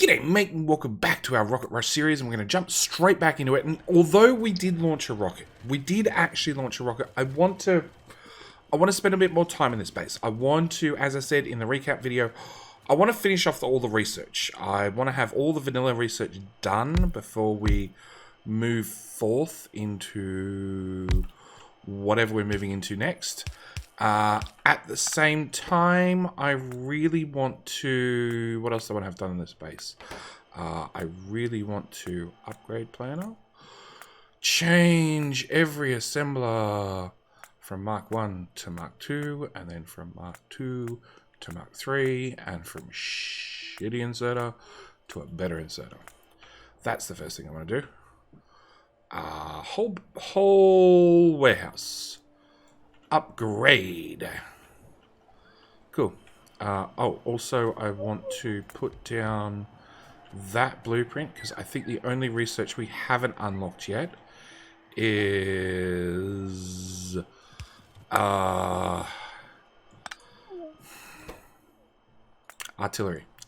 G'day mate, and welcome back to our Rocket Rush series, and we're going to jump straight back into it. And although we did launch a rocket, we did actually launch a rocket, I want to spend a bit more time in this base. I want to, as I said in the recap video, I want to finish off all the research. I want to have all the vanilla research done before we move forth into whatever we're moving into next. At the same time, I really want to... What else do I want to have done in this base? I really want to upgrade planner. Change every assembler from Mark 1 to Mark 2, and then from Mark 2 to Mark 3, and from shitty inserter to a better inserter. That's the first thing I want to do. Whole warehouse. Upgrade. Cool. Oh, also I want to put down that blueprint because I think the only research we haven't unlocked yet is artillery.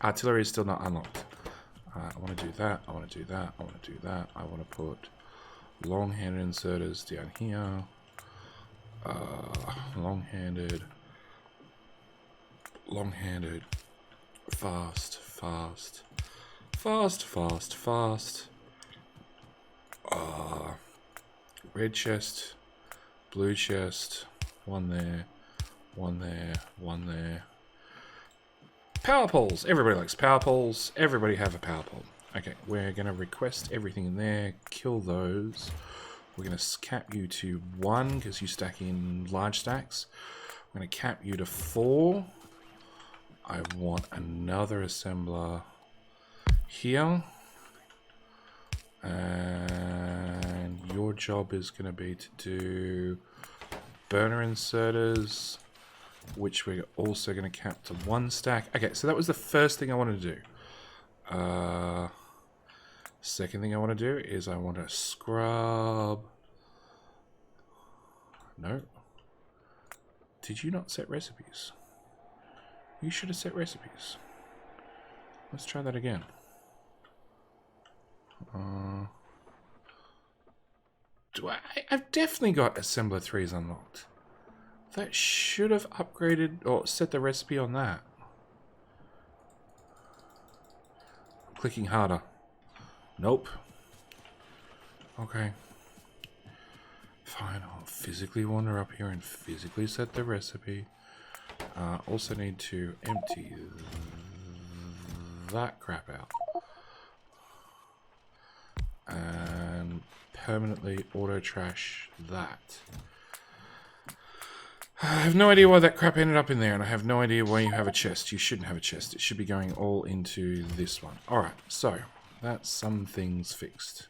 Artillery is still not unlocked. I want to do that. I want to do that. I want to do that. I want to put long-handed inserters down here. Long-handed, fast. Red chest, blue chest, one there. Power poles. Everybody likes power poles. Everybody have a power pole. Okay, we're going to request everything in there, kill those. We're going to cap you to 1 because you stack in large stacks. We're going to cap you to 4. I want another assembler here. And your job is going to be to do burner inserters, which we're also going to cap to 1 stack. Okay, so that was the first thing I wanted to do. Second thing I want to do is I want to scrub... No. Did you not set recipes? You should have set recipes. Let's try that again. I've definitely got Assembler 3s unlocked. That should have upgraded or set the recipe on that. Clicking harder. Nope. Okay. Fine, I'll physically wander up here and physically set the recipe. Also need to empty that crap out. And permanently auto trash that. I have no idea why that crap ended up in there, and I have no idea why you have a chest. You shouldn't have a chest. It should be going all into this one. Alright, so that's some things fixed.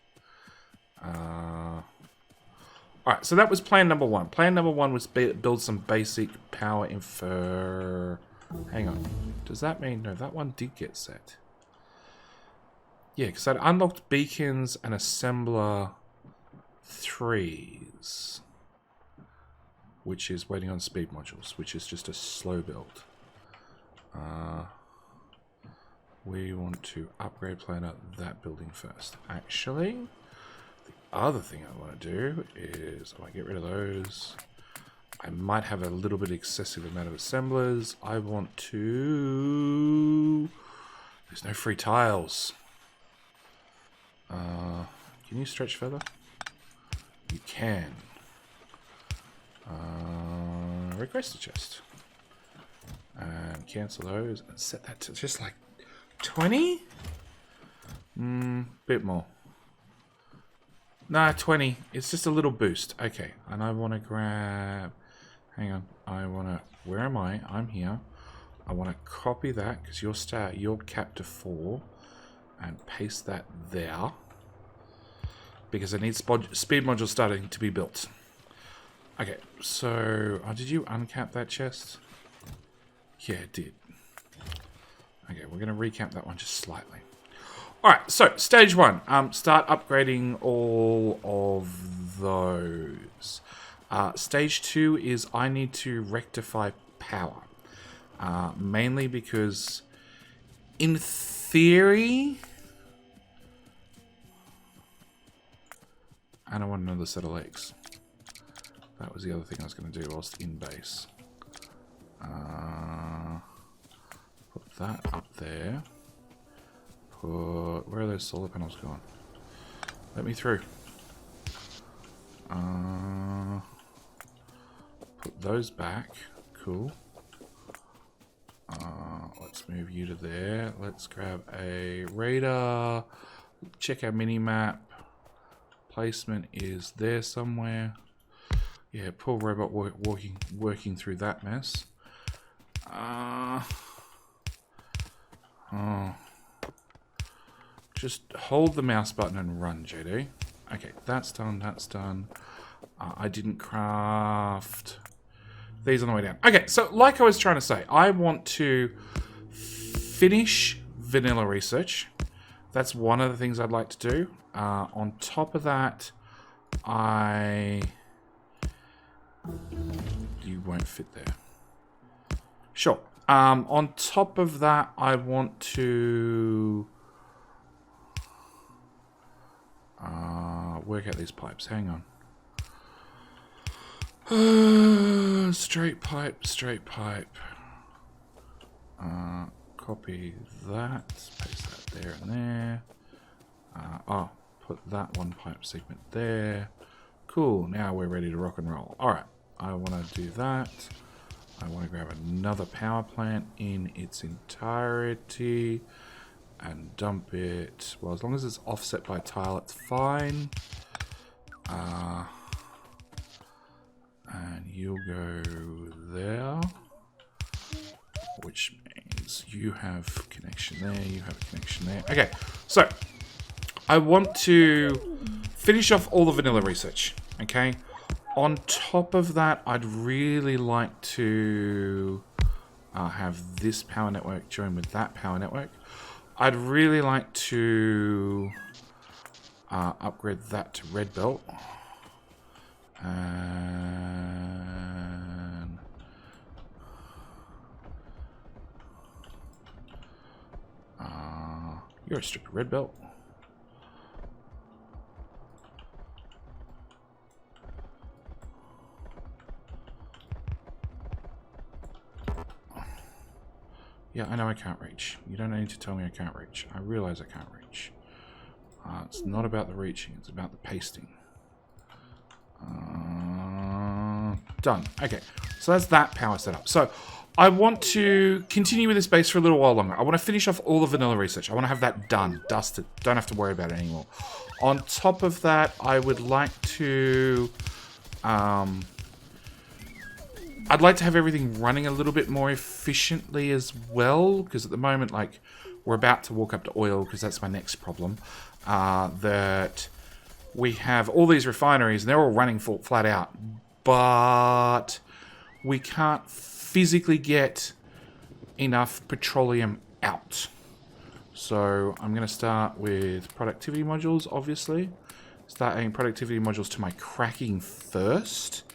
Alright, so that was plan number 1. Plan number 1 was build some basic power infer... Hang on. Does that mean... No, that one did get set. Yeah, because I'd unlocked beacons and assembler 3s. Which is waiting on speed modules, which is just a slow build. We want to upgrade planner that building first. Actually, the other thing I want to do is I want to get rid of those. I might have a little bit excessive amount of assemblers. I want to... There's no free tiles. Can you stretch further? You can. Request a chest. And cancel those and set that to just like 20? Bit more. Nah, 20. It's just a little boost. Okay, and I want to grab... Hang on. I want to... Where am I? I'm here. I want to copy that because you're capped to 4 and paste that there because I need speed modules starting to be built. Okay, so... did you uncap that chest? Yeah, it did. Okay, we're going to recap that one just slightly. Alright, so stage 1. Start upgrading all of those. Stage 2 is I need to rectify power. Mainly because in theory... And I want another set of legs. That was the other thing I was going to do whilst in base. Put that up there. Put... Where are those solar panels gone? Let me through. Put those back. Cool. Let's move you to there. Let's grab a radar. Check our mini-map. Placement is there somewhere. Yeah, poor robot working through that mess. Just hold the mouse button and run, JD. Okay, that's done, that's done. I didn't craft these on the way down. Okay, so like I was trying to say, I want to finish vanilla research. That's one of the things I'd like to do. On top of that, you won't fit there. Sure. On top of that, I want to work out these pipes. Hang on. Straight pipe, straight pipe. Copy that. Paste that there and there. Put that one pipe segment there. Cool, now we're ready to rock and roll. Alright, I want to do that. I want to grab another power plant in its entirety and dump it. Well, as long as it's offset by tile, it's fine. And you'll go there, which means you have connection there, you have a connection there. Okay, so I want to finish off all the vanilla research, okay? On top of that, I'd really like to have this power network join with that power network. I'd really like to upgrade that to red belt. And you're a stupid red belt. Yeah, I know I can't reach. You don't need to tell me I can't reach. I realize I can't reach. It's not about the reaching, it's about the pasting. Done. Okay, so that's that power setup. So I want to continue with this base for a little while longer. I want to finish off all the vanilla research. I want to have that done, dusted. Don't have to worry about it anymore. On top of that, I would like to... I'd like to have everything running a little bit more efficiently as well, because at the moment, like, we're about to walk up to oil, because that's my next problem. That we have all these refineries, and they're all running flat out, but we can't physically get enough petroleum out. So I'm going to start with productivity modules, obviously. Start adding productivity modules to my cracking first.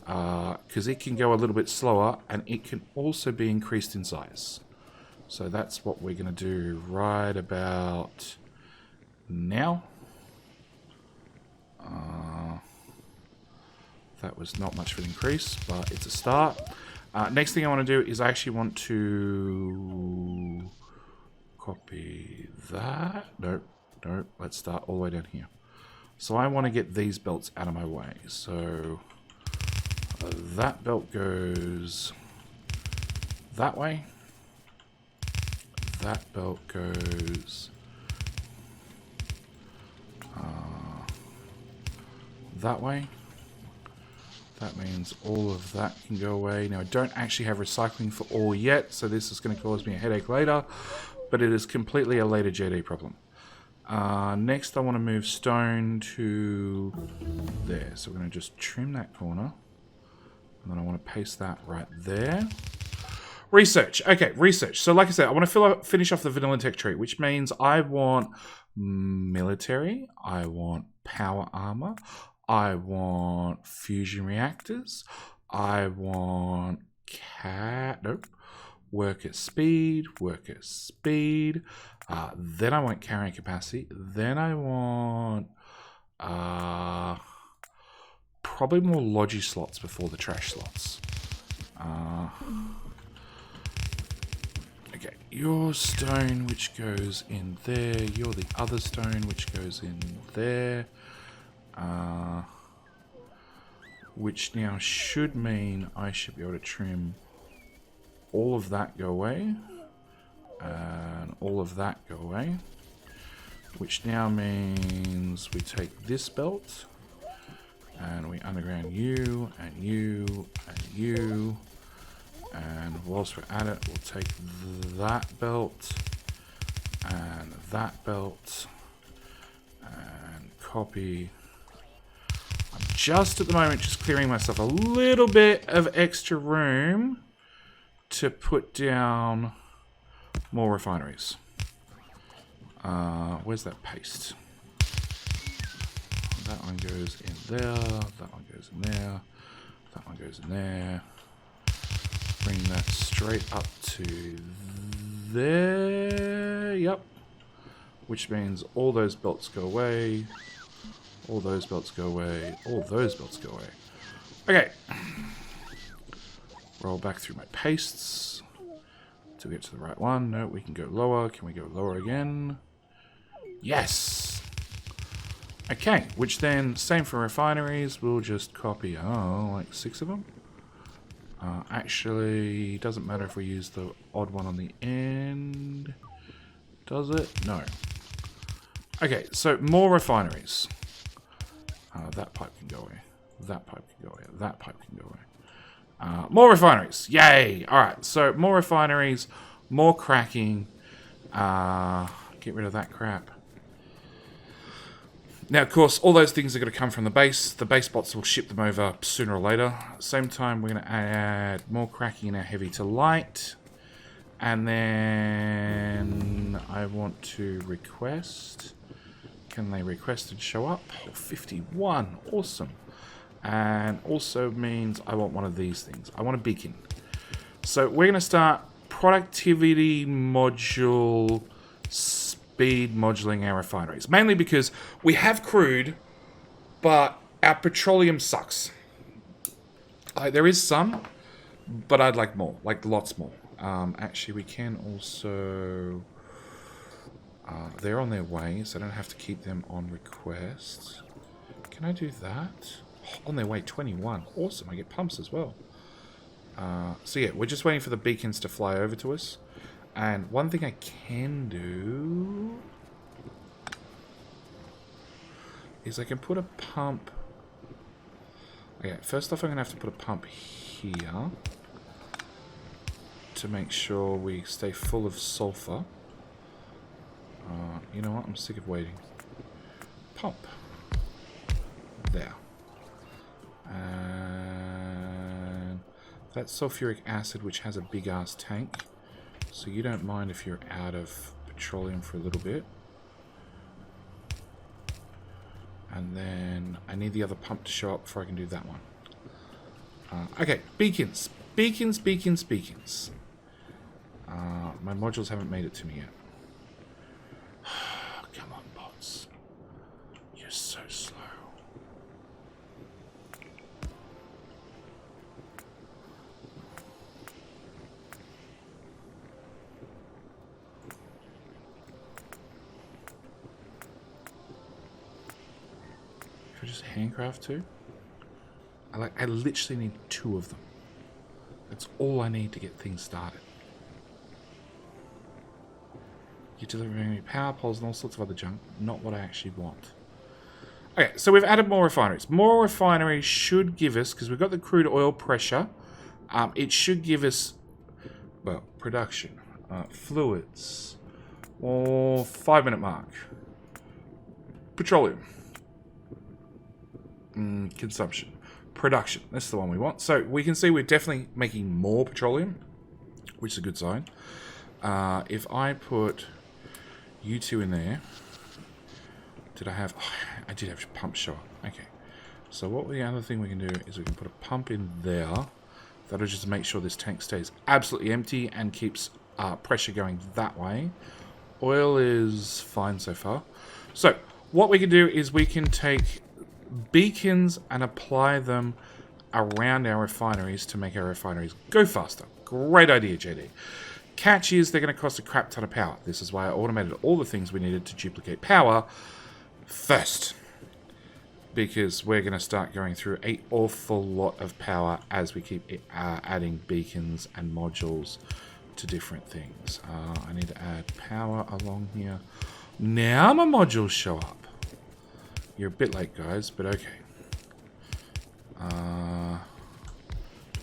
Because it can go a little bit slower and it can also be increased in size. So that's what we're going to do right about now. That was not much of an increase, but it's a start. Next thing I want to do is I actually want to copy that. Nope, let's start all the way down here. So I want to get these belts out of my way. So... that belt goes that way. That belt goes that way. That means all of that can go away. Now, I don't actually have recycling for ore yet, so this is going to cause me a headache later, but it is completely a later JD problem. Next, I want to move stone to there. So we're going to just trim that corner. And then I want to paste that right there. Research. Okay, research. So like I said, I want to finish off the vanilla tech tree, which means I want military, I want power armor, I want fusion reactors, I want work at speed, work at speed. Then I want carrying capacity. Then I want probably more logi slots before the trash slots. Okay, your stone which goes in there. You're the other stone which goes in there. Which now should mean I should be able to trim all of that go away. And all of that go away. Which now means we take this belt. And we underground you, and you, and you. And whilst we're at it, we'll take that belt. And that belt. And copy. I'm just at the moment just clearing myself a little bit of extra room to put down more refineries. Where's that paste? That one goes in there, that one goes in there, that one goes in there. Bring that straight up to there, yep. Which means all those belts go away, all those belts go away, all those belts go away. Okay. Roll back through my pastes to get to the right one. No, we can go lower. Can we go lower again? Yes! Okay, which then, same for refineries, we'll just copy, like 6 of them. Actually, doesn't matter if we use the odd one on the end. Does it? No. Okay, so more refineries. That pipe can go away. That pipe can go away. That pipe can go away. More refineries. Yay! Alright, so more refineries, more cracking. Get rid of that crap. Now, of course, all those things are going to come from the base. The base bots will ship them over sooner or later. Same time, we're going to add more cracking in our heavy to light. And then I want to request. Can they request and show up? Oh, 51. Awesome. And also means I want one of these things. I want a beacon. So we're going to start productivity module speed moduling our refineries. Mainly because we have crude, but our petroleum sucks. There is some, but I'd like more. Like lots more. Actually, we can also... they're on their way, so I don't have to keep them on request. Can I do that? Oh, on their way, 21. Awesome, I get pumps as well. So yeah, we're just waiting for the beacons to fly over to us. And one thing I can do is I can put a pump... Okay, first off I'm going to have to put a pump here to make sure we stay full of sulfur. You know what? I'm sick of waiting. Pump. There. And that's sulfuric acid, which has a big ass tank. So you don't mind if you're out of petroleum for a little bit. And then I need the other pump to show up before I can do that one. Okay, beacons. Beacons, beacons, beacons. My modules haven't made it to me yet. Come on, bots. You're so slow. Could I just handcraft two? I literally need 2 of them. That's all I need to get things started. You're delivering me power poles and all sorts of other junk. Not what I actually want. Okay, so we've added more refineries. More refineries should give us, because we've got the crude oil pressure, it should give us, well, production, fluids, or 5-minute mark. Petroleum. Consumption. Production. That's the one we want. So we can see we're definitely making more petroleum, which is a good sign. If I put you 2 in there, did I have... Oh, I did have pump show up. Okay. So what the other thing we can do is we can put a pump in there That'll just make sure this tank stays absolutely empty and keeps pressure going that way. Oil is fine so far. So, what we can do is we can take beacons and apply them around our refineries to make our refineries go faster. Great idea, JD. Catch is they're going to cost a crap ton of power. This is why I automated all the things we needed to duplicate power first. Because we're going to start going through an awful lot of power as we keep adding beacons and modules to different things. I need to add power along here. Now my modules show up. You're a bit late, guys, but okay.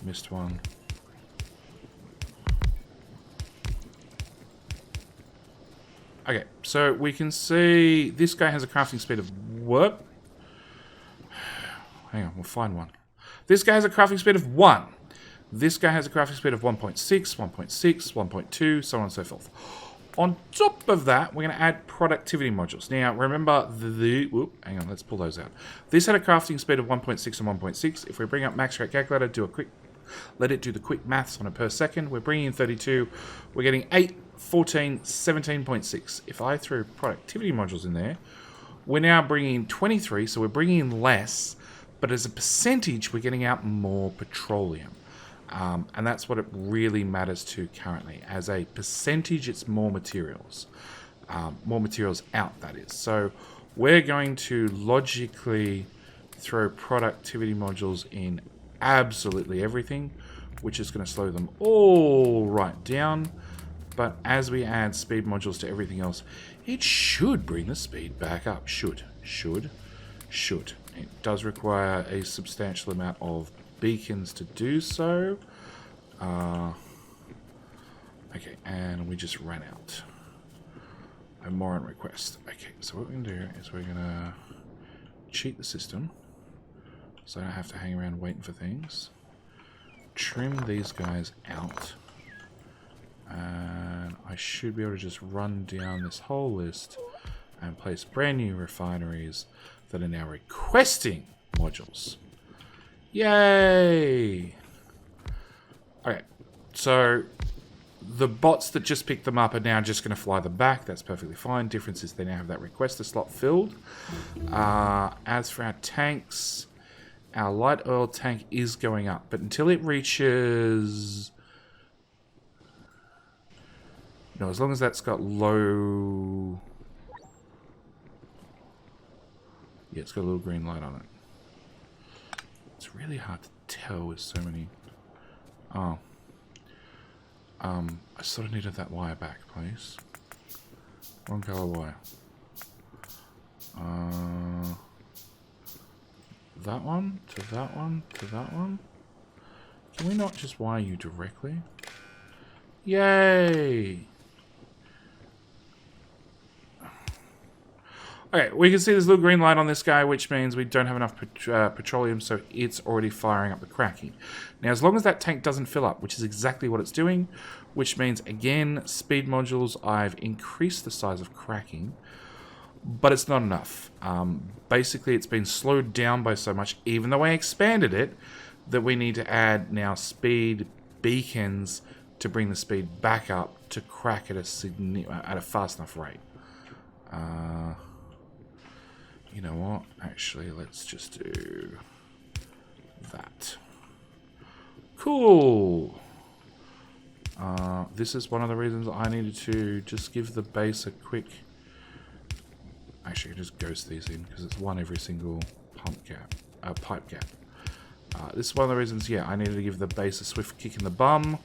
Missed one. Okay, so we can see this guy has a crafting speed of what? Hang on, we'll find one. This guy has a crafting speed of 1. This guy has a crafting speed of 1.6, 1.6, 1.2, so on and so forth. On top of that, we're going to add productivity modules. Now, remember hang on, let's pull those out. This had a crafting speed of 1.6 and 1.6. If we bring up max rate calculator, let it do the quick maths on it per second. We're bringing in 32. We're getting 8, 14, 17.6. If I throw productivity modules in there, we're now bringing in 23, so we're bringing in less, but as a percentage, we're getting out more petroleum. And that's what it really matters to currently. As a percentage, it's more materials. More materials out, that is. So we're going to logically throw productivity modules in absolutely everything, which is going to slow them all right down. But as we add speed modules to everything else, it should bring the speed back up. Should. It does require a substantial amount of beacons to do so. Okay, and we just ran out. A more on request. Okay, so what we can do is we're going to cheat the system so I don't have to hang around waiting for things. Trim these guys out. And I should be able to just run down this whole list and place brand new refineries that are now requesting modules. Yay! Okay, so the bots that just picked them up are now just going to fly them back. That's perfectly fine. Difference is they now have that requester slot filled. As for our tanks, our light oil tank is going up, but until it reaches... No, as long as that's got low... Yeah, it's got a little green light on it. It's really hard to tell with so many... Oh. I sort of needed that wire back, please. Wrong color wire. That one, to that one, to that one. Can we not just wire you directly? Yay! Okay, we can see this little green light on this guy, which means we don't have enough petroleum, so it's already firing up the cracking. Now, as long as that tank doesn't fill up, which is exactly what it's doing, which means, again, speed modules, I've increased the size of cracking, but it's not enough. Basically, it's been slowed down by so much, even though I expanded it, that we need to add now speed beacons to bring the speed back up to crack at a fast enough rate. You know what? Actually, let's just do that. Cool. This is one of the reasons I needed to just give the base a quick... Actually, I can just ghost these in because it's one every single pipe gap. This is one of the reasons, yeah, I needed to give the base a swift kick in the bum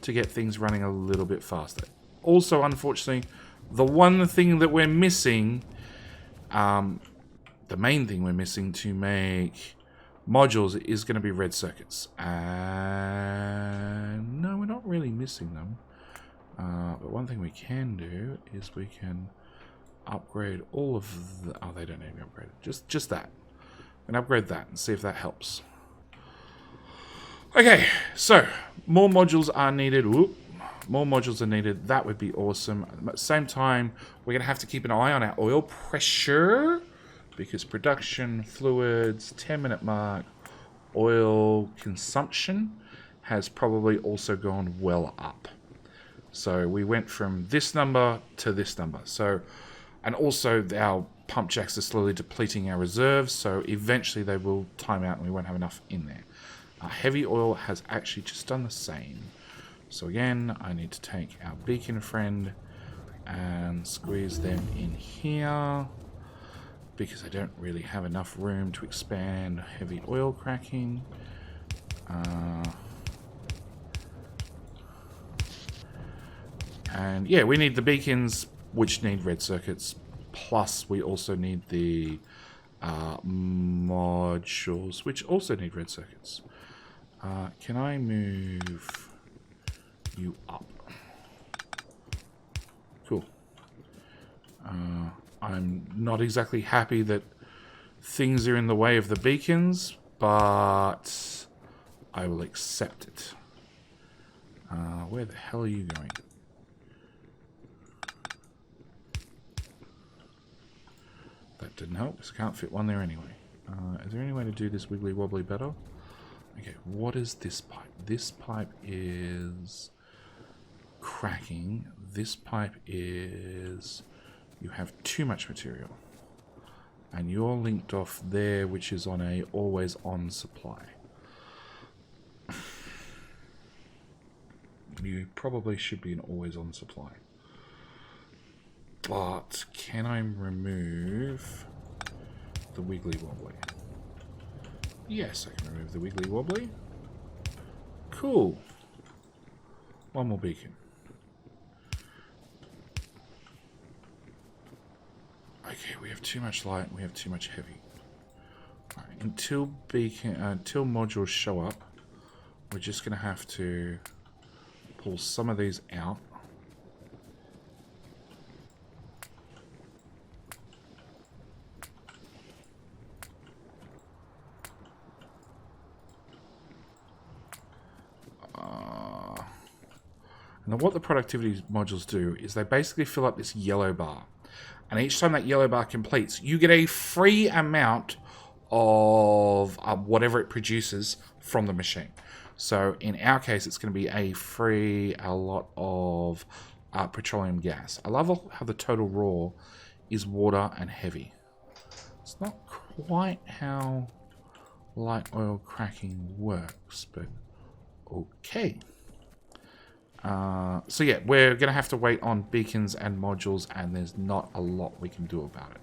to get things running a little bit faster. Also, unfortunately, the one thing that we're missing, the main thing we're missing to make modules is going to be red circuits. And no, we're not really missing them. But one thing we can do is we can upgrade all of the... Oh, they don't need to be upgraded. Just that. And upgrade that and see if that helps. Okay, so more modules are needed. Whoop. More modules are needed. That would be awesome. At the same time, we're going to have to keep an eye on our oil pressure because production, fluids, 10-minute mark, oil consumption has probably also gone well up. So we went from this number to this number. So, and also our pump jacks are slowly depleting our reserves, so eventually they will time out and we won't have enough in there. Heavy oil has actually just done the same. So again, I need to take our beacon friend and squeeze them in here, because I don't really have enough room to expand heavy oil cracking. And yeah, we need the beacons, which need red circuits, plus we also need the modules, which also need red circuits. Can I move you up? Cool. I'm not exactly happy that things are in the way of the beacons, but I will accept it. Where the hell are you going? That didn't help, because I can't fit one there anyway. Is there any way to do this wiggly wobbly better? Okay, what is this pipe? This pipe is cracking. This pipe is... You have too much material. And you're linked off there, which is on a always on supply. You probably should be an always on supply. But can I remove the wiggly wobbly? Yes, I can remove the wiggly wobbly. Cool. One more beacon. Okay, we have too much light, we have too much heavy. Right, until modules show up, we're just going to have to pull some of these out. Now what the productivity modules do is they basically fill up this yellow bar. And each time that yellow bar completes, you get a free amount of whatever it produces from the machine. So in our case, it's going to be a lot of petroleum gas. I love how the total raw is water and heavy. It's not quite how light oil cracking works, but okay. So yeah, we're going to have to wait on beacons and modules, and there's not a lot we can do about it.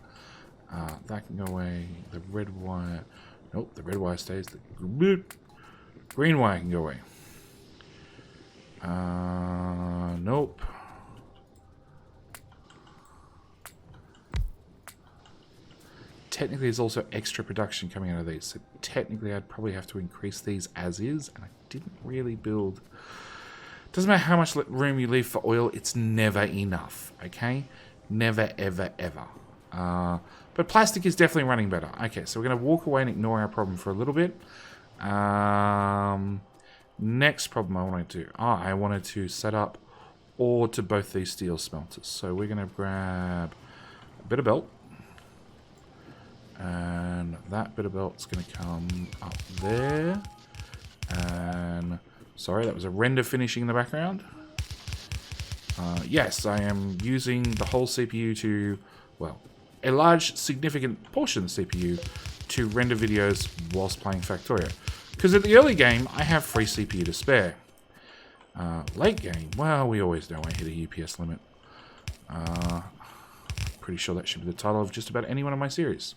That can go away. The red wire... Nope, the red wire stays. The green wire can go away. Nope. Technically, there's also extra production coming out of these. So technically, I'd probably have to increase these as is, and I didn't really build... Doesn't matter how much room you leave for oil, it's never enough, okay? Never, ever, ever. But plastic is definitely running better. Okay, so we're going to walk away and ignore our problem for a little bit. Next problem I want to do. I wanted to set up ore to both these steel smelters. So we're going to grab a bit of belt. And that bit of belt's going to come up there. And... Sorry, that was a render finishing in the background. Yes, I am using the whole CPU to, well, a large, significant portion of the CPU to render videos whilst playing Factorio. Because at the early game, I have free CPU to spare. Late game, well, we always know I hit a UPS limit. Pretty sure that should be the title of just about any one of my series.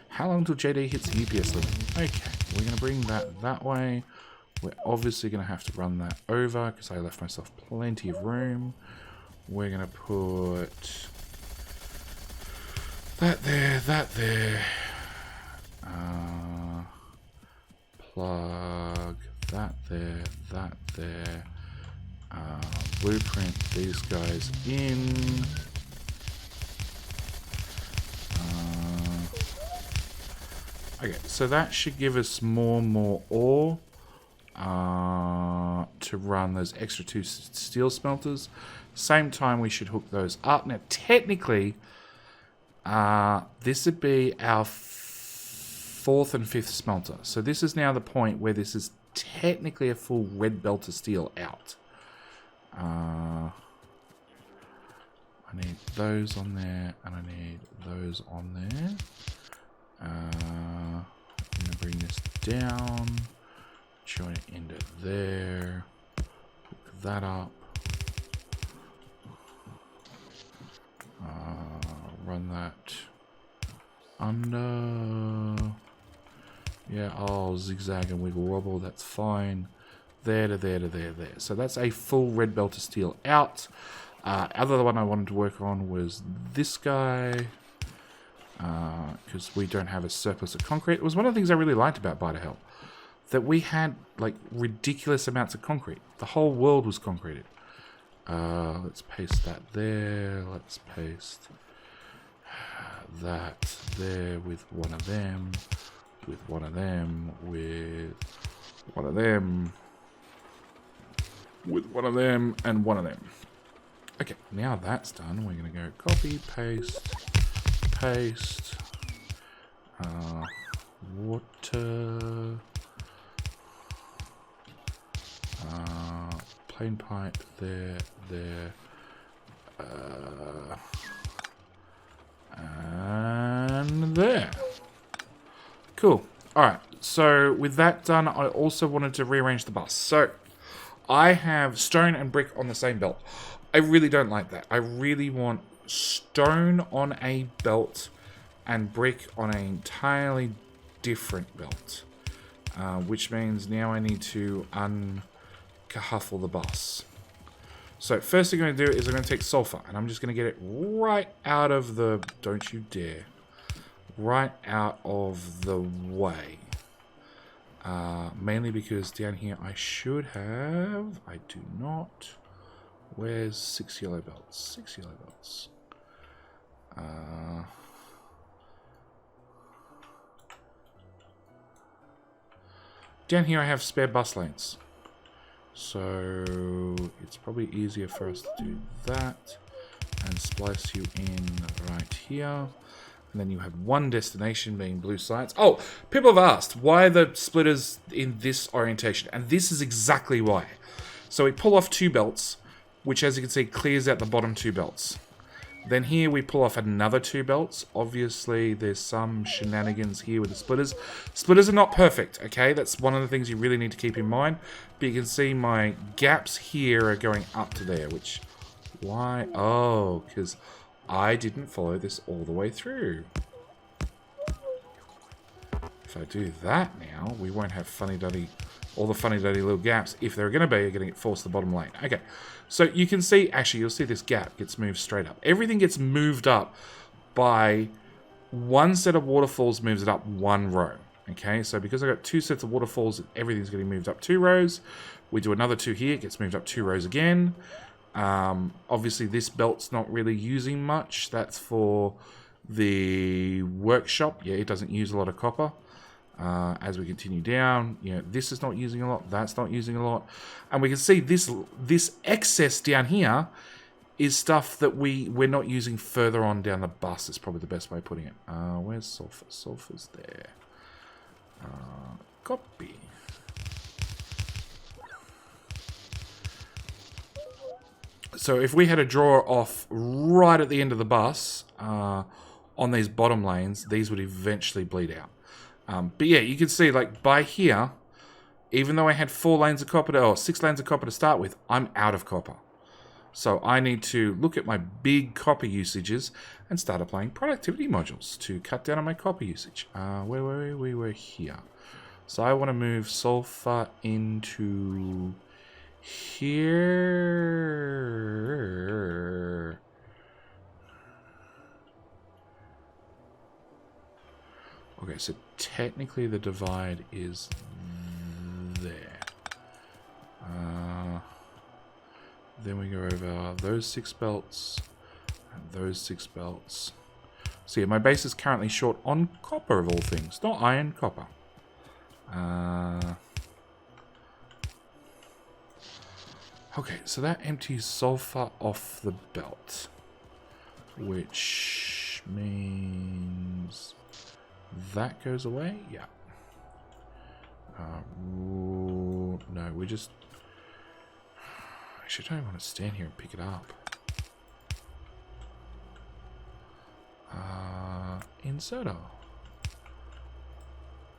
How long till JD hits the UPS limit? Okay, we're going to bring that way. We're obviously going to have to run that over because I left myself plenty of room. We're going to put that there. Plug that there. Blueprint these guys in. Okay, so that should give us more ore. To run those extra 2 steel smelters. Same time we should hook those up. Now technically this would be our 4th and 5th smelter. So this is now the point where this is technically a full red belt of steel out. I need those on there, and I need those on there. I'm going to bring this down, join it into there, hook that up, run that under, yeah, oh, zigzag and wiggle wobble, that's fine, there to there to there, there. So that's a full red belt of steel out. Other one I wanted to work on was this guy, because we don't have a surplus of concrete. It was one of the things I really liked about Bite of Hell, that we had like ridiculous amounts of concrete. The whole world was concreted. Let's paste that there. Let's paste that there with one of them, with one of them, with one of them, with one of them, and one of them. Okay, now that's done, we're going to go copy, paste, paste, water, plain pipe, there, there, and there. Cool. Alright, so with that done, I also wanted to rearrange the bus. So, I have stone and brick on the same belt. I really don't like that. I really want stone on a belt and brick on an entirely different belt. Which means now I need to uncahuffle the bus. So first thing I'm going to do is I'm going to take sulfur, and I'm just going to get it right out of the, don't you dare, right out of the way. Mainly because down here I should have, I do not. Where's 6 yellow belts? 6 yellow belts. Down here I have spare bus lanes. So it's probably easier for us to do that and splice you in right here. And then you have one destination being blue sites. Oh, people have asked, why are the splitters in this orientation? And this is exactly why. So we pull off 2 belts, which as you can see clears out the bottom 2 belts. Then here we pull off another 2 belts. Obviously there's some shenanigans here with the splitters. Splitters are not perfect, okay? That's one of the things you really need to keep in mind. But you can see my gaps here are going up to there, which, why? Oh, because I didn't follow this all the way through. If I do that now, we won't have funny-duddy, all the funny-duddy little gaps. If they're going to be, you're going to get forced to the bottom lane. Okay, so you can see, actually, you'll see this gap gets moved straight up. Everything gets moved up by one set of waterfalls moves it up 1 row. Okay, so because I've got 2 sets of waterfalls, everything's getting moved up 2 rows. We do another 2 here, it gets moved up 2 rows again. Obviously, this belt's not really using much. That's for the workshop. Yeah, it doesn't use a lot of copper. As we continue down, you know, this is not using a lot, that's not using a lot. And we can see this excess down here is stuff that we're not using further on down the bus, is probably the best way of putting it. Where's sulfur? Sulfur's there. Copy. So if we had a drawer off right at the end of the bus on these bottom lanes, these would eventually bleed out. But yeah, you can see, like, by here, even though I had 4 lanes of copper, or 6 lanes of copper to start with, I'm out of copper. So I need to look at my big copper usages and start applying productivity modules to cut down on my copper usage. Where were we? We were here. So I want to move sulfur into here. Okay, so technically the divide is there. Then we go over those 6 belts and those 6 belts. So yeah, my base is currently short on copper of all things, not iron, copper. Okay, so that empties sulfur off the belt, which means that goes away. Yeah. No, we just... Actually, I don't want to stand here and pick it up. Inserter.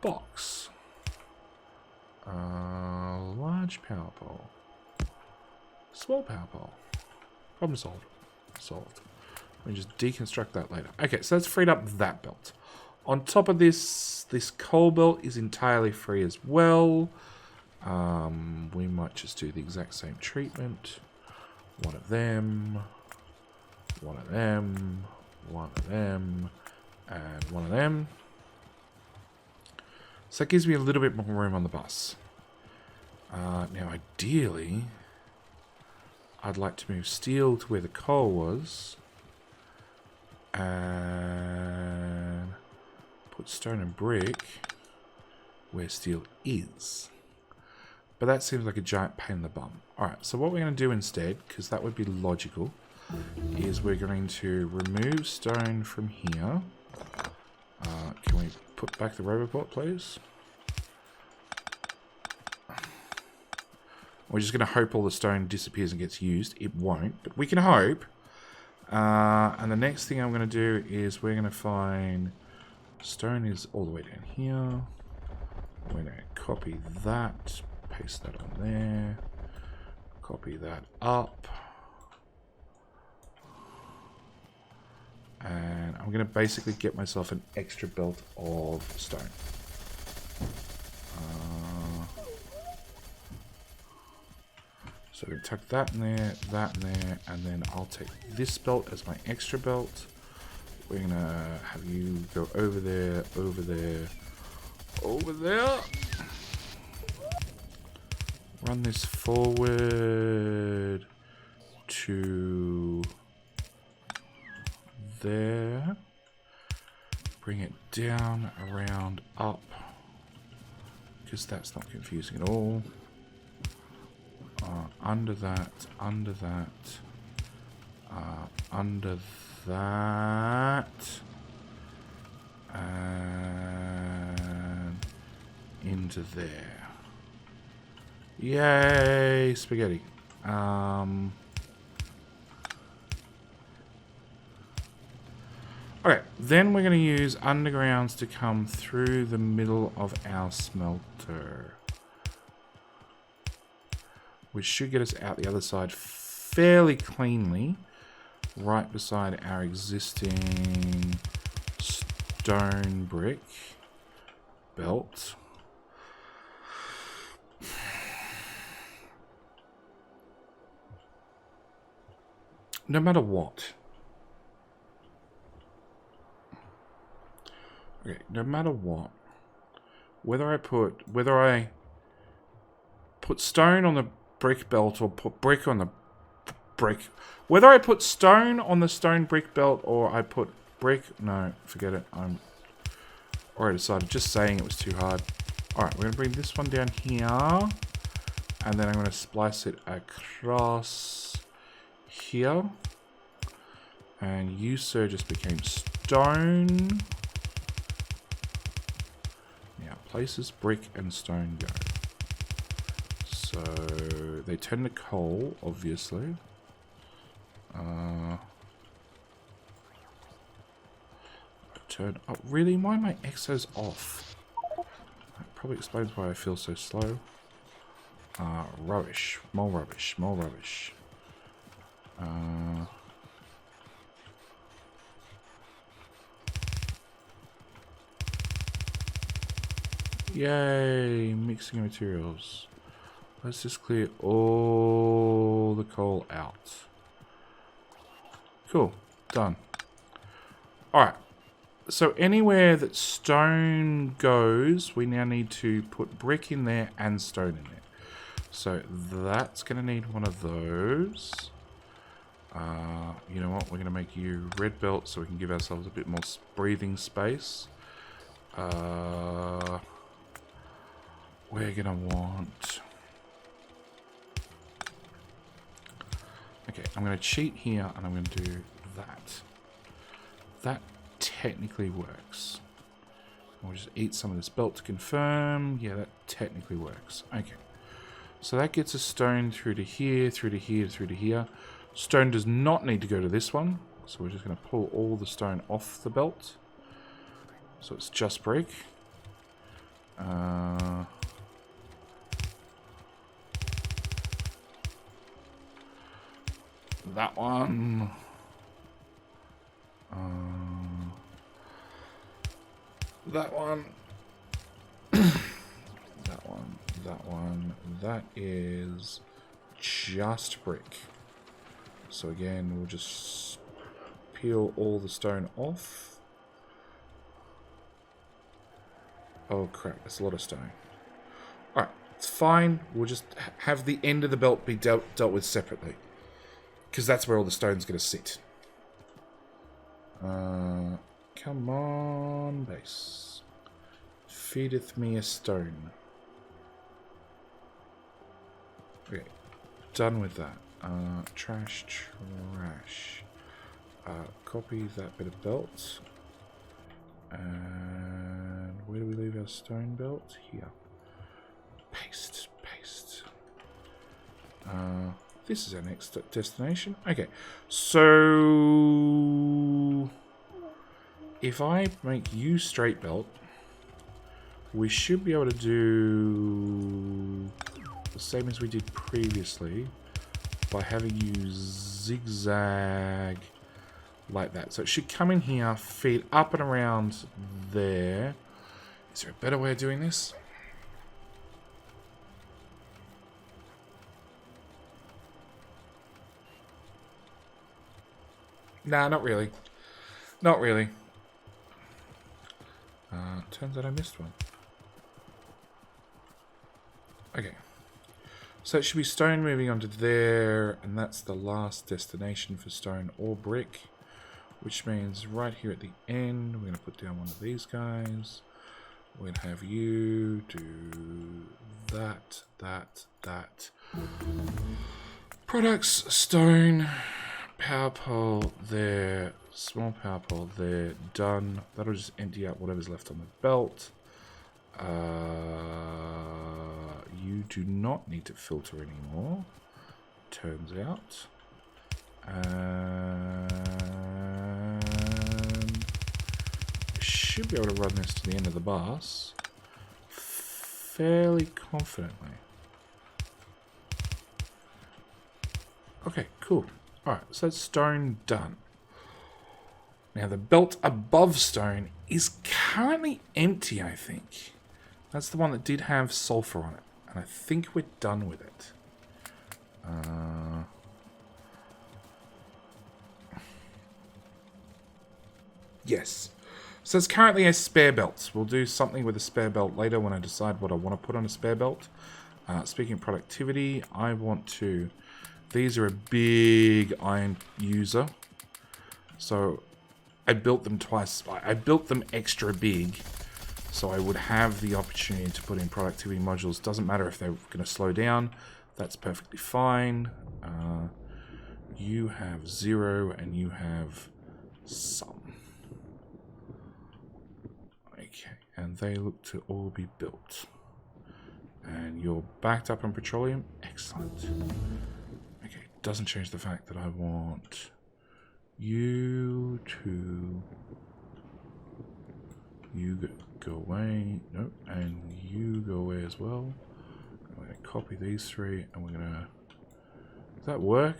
Box. Large power pole. Small power pole. Problem solved. Solved. We can just deconstruct that later. Okay, so that's freed up that belt. On top of this, this coal belt is entirely free as well. We might just do the exact same treatment. One of them. One of them. One of them. And one of them. So that gives me a little bit more room on the bus. Now, ideally, I'd like to move steel to where the coal was. And put stone and brick where steel is. But that seems like a giant pain in the bum. Alright, so what we're going to do instead, because that would be logical, is we're going to remove stone from here. Can we put back the roboport, please? We're just going to hope all the stone disappears and gets used. It won't, but we can hope. And the next thing I'm going to do is we're going to find... Stone is all the way down here. We're going to copy that. Paste that on there. Copy that up. And I'm going to basically get myself an extra belt of stone. So I'm going to tuck that in there, and then I'll take this belt as my extra belt. We're going to have you go over there, over there, over there. Run this forward to there. Bring it down, around, up. Because that's not confusing at all. Under that, under that, under that, and into there. Yay, spaghetti. Okay, then we're going to use undergrounds to come through the middle of our smelter, which should get us out the other side fairly cleanly, right beside our existing stone brick belt. No matter what. Okay, no matter what, whether I put stone on the brick belt or put brick on the brick, whether I put stone on the stone brick belt or I put brick, no, forget it. I'm already decided. Just saying it was too hard. All right, we're gonna bring this one down here, and then I'm gonna splice it across here, and you, sir, just became stone. Now, places brick and stone go. So they turn to coal, obviously. Turn. Oh, really? Why are my exos off? That probably explains why I feel so slow. Rubbish. More rubbish. More rubbish. Yay! Mixing materials. Let's just clear all the coal out. Cool. Done. Alright. So anywhere that stone goes, we now need to put brick in there and stone in there. So that's going to need one of those. You know what? We're going to make you red belt so we can give ourselves a bit more breathing space. We're going to want... Okay, I'm going to cheat here and I'm going to do that. That technically works. We'll just eat some of this belt to confirm. Yeah, that technically works. Okay. So that gets a stone through to here, through to here, through to here. Stone does not need to go to this one. So we're just going to pull all the stone off the belt. So it's just brick. That one. That one. That one. That one. That is just brick. So again, we'll just peel all the stone off. Oh crap, that's a lot of stone. Alright, it's fine. We'll just have the end of the belt be dealt with separately. Because that's where all the stone's going to sit. Come on, base. Feedeth me a stone. Okay, done with that. Trash, trash. Copy that bit of belt. And where do we leave our stone belt? Here. Paste, paste. This is our next destination. Okay, so if I make you straight belt, we should be able to do the same as we did previously by having you zigzag like that. So it should come in here, feed up and around there. Is there a better way of doing this? Nah, not really. Not really. Turns out I missed one. Okay. So it should be stone moving onto there, and that's the last destination for stone or brick. Which means right here at the end, we're going to put down one of these guys. We're going to have you do that, that, that. Products, stone, power pole there, small power pole there, done. That'll just empty out whatever's left on the belt. You do not need to filter anymore, turns out. Should be able to run this to the end of the bus fairly confidently. Okay, cool. Alright, so that's stone done. Now the belt above stone is currently empty, I think. That's the one that did have sulfur on it. And I think we're done with it. Yes. So it's currently a spare belt. We'll do something with a spare belt later when I decide what I want to put on a spare belt. Speaking of productivity, I want to... These are a big iron user. So I built them twice. I built them extra big. So I would have the opportunity to put in productivity modules. Doesn't matter if they're going to slow down. That's perfectly fine. You have 0 and you have some. Okay, and they look to all be built. And you're backed up on petroleum. Excellent. Okay, doesn't change the fact that I want you to... You go away. Nope. And you go away as well. I'm going to copy these 3 and we're going to... Does that work?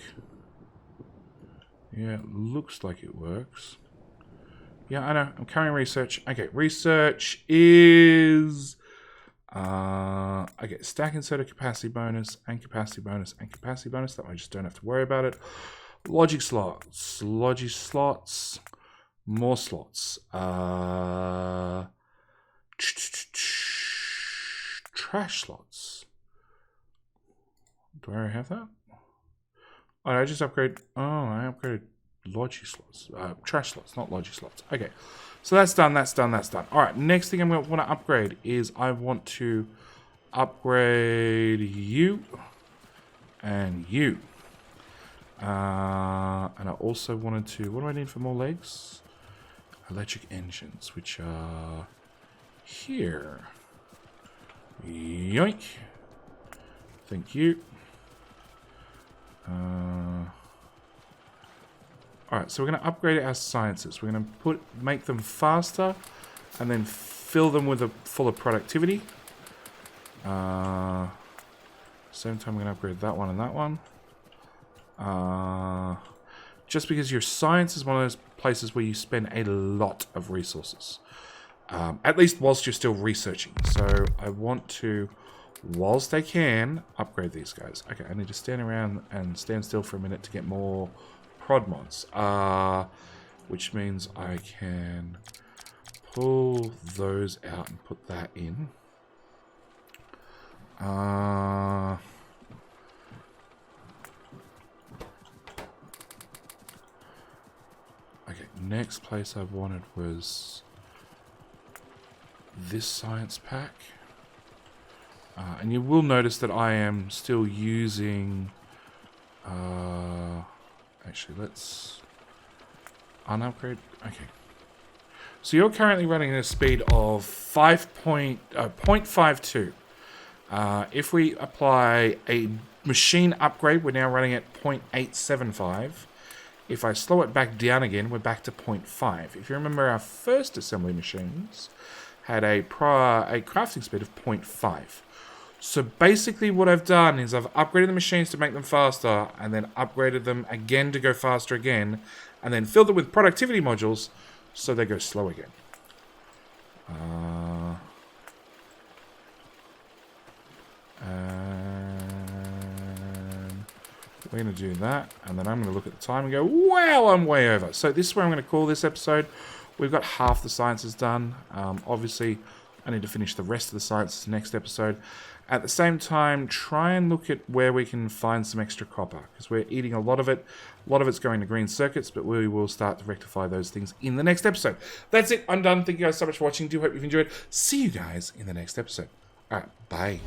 Yeah, it looks like it works. Yeah, I know. I'm carrying research. Okay, research is... okay, stack inserter capacity bonus and capacity bonus and capacity bonus. That way I just don't have to worry about it. Logic slots. Logic slots. More slots. Trash slots. Do I already have that? Oh, I just upgrade. Oh, I upgraded logic slots. Trash slots, not logic slots. Okay. So that's done, that's done, that's done. Alright, next thing I'm going to want to upgrade is I want to upgrade you and you. And I also wanted to... What do I need for more legs? Electric engines, which are here. Yoink. Thank you. Alright, so we're going to upgrade our sciences. We're going to make them faster and then fill them with full of productivity. Same time, we're going to upgrade that one and that one. Just because your science is one of those places where you spend a lot of resources. At least whilst you're still researching. So I want to, whilst I can, upgrade these guys. Okay, I need to stand around and stand still for a minute to get more prod mods. Which means I can pull those out and put that in. Okay, next place I wanted was this science pack. And you will notice that I am still using... actually, let's unupgrade. Okay. So you're currently running at a speed of 0.52. If we apply a machine upgrade, we're now running at 0.875. If I slow it back down again, we're back to 0.5. If you remember, our first assembly machines had a crafting speed of 0.5. So basically what I've done is I've upgraded the machines to make them faster, and then upgraded them again to go faster again, and then filled it with productivity modules so they go slow again. And we're going to do that, and then I'm going to look at the time and go, wow, I'm way over. So this is where I'm going to call this episode. We've got half the sciences done. Obviously, I need to finish the rest of the sciences next episode. At the same time, try and look at where we can find some extra copper, because we're eating a lot of it. A lot of it's going to green circuits, but we will start to rectify those things in the next episode. That's it. I'm done. Thank you guys so much for watching. Do hope you've enjoyed. See you guys in the next episode. All right. Bye.